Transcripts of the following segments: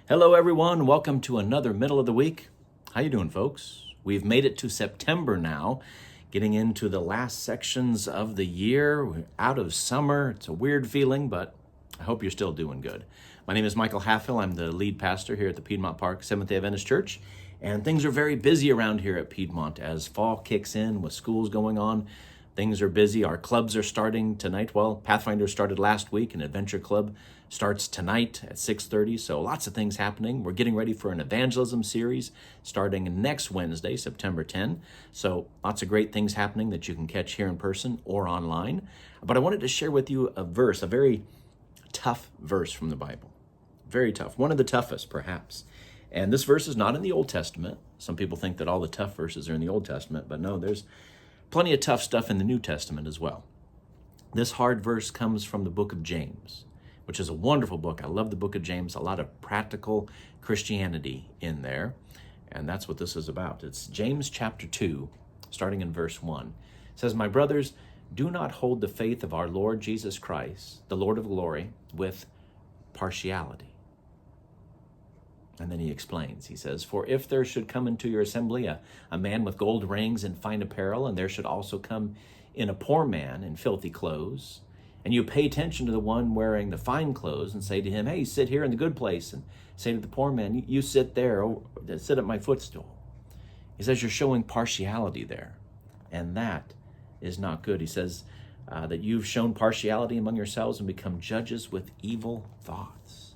Hello everyone, welcome to another middle of the week. How you doing, folks? We've made it to September now, getting into the last sections of the year. We're out of summer. It's a weird feeling, but I hope you're still doing good. My name is Michael Halfhill. I'm the lead pastor here at the Piedmont Park Seventh-day Adventist Church, and things are very busy around here at Piedmont as fall kicks in with schools going on. Things are busy. Our clubs are starting tonight. Well, Pathfinder started last week, and Adventure Club starts tonight at 6:30. So lots of things happening. We're getting ready for an evangelism series starting next Wednesday, September 10. So lots of great things happening that you can catch here in person or online. But I wanted to share with you a verse, a very tough verse from the Bible. Very tough. One of the toughest, perhaps. And this verse is not in the Old Testament. Some people think that all the tough verses are in the Old Testament, but no, there's plenty of tough stuff in the New Testament as well. This hard verse comes from the book of James, which is a wonderful book. I love the book of James, a lot of practical Christianity in there, and that's what this is about. It's James chapter 2, starting in verse 1. It says, "My brothers, do not hold the faith of our Lord Jesus Christ, the Lord of glory, with partiality." And then he explains, he says, "For if there should come into your assembly a man with gold rings and fine apparel, and there should also come in a poor man in filthy clothes, and you pay attention to the one wearing the fine clothes and say to him, 'Hey, sit here in the good place,' and say to the poor man, 'You sit there, sit at my footstool.'" He says you're showing partiality there, and that is not good. He says that you've shown partiality among yourselves and become judges with evil thoughts.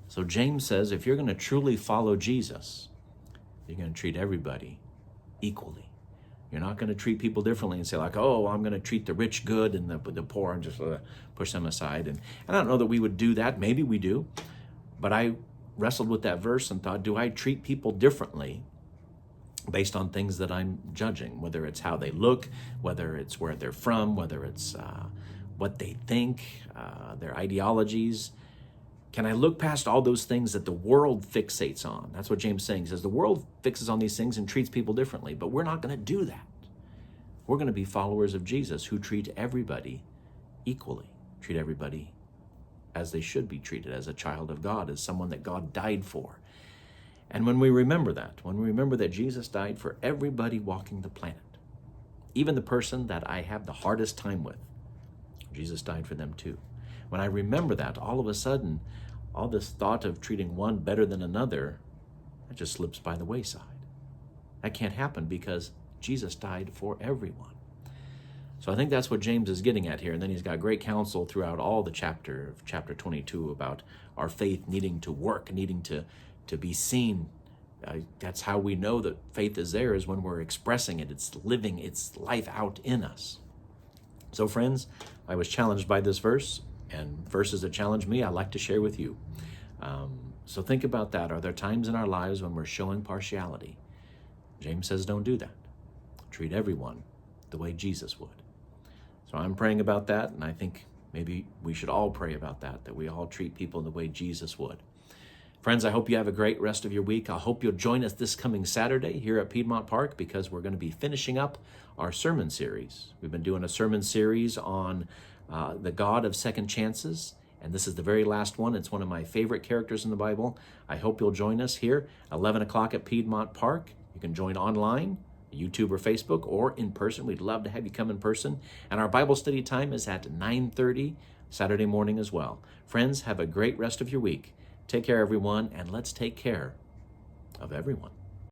So James says if you're going to truly follow Jesus, you're going to treat everybody equally. You're not going to treat people differently and say like, "Oh, I'm going to treat the rich good and the poor and just push them aside." And I don't know that we would do that. Maybe we do. But I wrestled with that verse and thought, do I treat people differently based on things that I'm judging, whether it's how they look, whether it's where they're from, whether it's what they think, their ideologies? Can I look past all those things that the world fixates on? That's what James is saying. He says the world fixes on these things and treats people differently, but we're not going to do that. We're going to be followers of Jesus who treat everybody equally, treat everybody as they should be treated, as a child of God, as someone that God died for. And when we remember that Jesus died for everybody walking the planet, even the person that I have the hardest time with, Jesus died for them too. When I remember that, all of a sudden, all this thought of treating one better than another, that just slips by the wayside. That can't happen because Jesus died for everyone. So I think that's what James is getting at here. And then he's got great counsel throughout all the chapter 22 about our faith needing to work, needing to be seen. That's how we know that faith is there, is when we're expressing it. It's living its life out in us. So friends, I was challenged by this verse, and verses that challenge me, I like to share with you. So think about that. Are there times in our lives when we're showing partiality? James says don't do that. Treat everyone the way Jesus would. So I'm praying about that, and I think maybe we should all pray about that we all treat people the way Jesus would. Friends, I hope you have a great rest of your week. I hope you'll join us this coming Saturday here at Piedmont Park, because we're going to be finishing up our sermon series. We've been doing a sermon series on the God of second chances, and this is the very last one. It's one of my favorite characters in the Bible. I hope you'll join us here, 11 o'clock at Piedmont Park. You can join online, YouTube or Facebook, or in person. We'd love to have you come in person. And our Bible study time is at 9:30 Saturday morning as well. Friends, have a great rest of your week. Take care, everyone, and let's take care of everyone.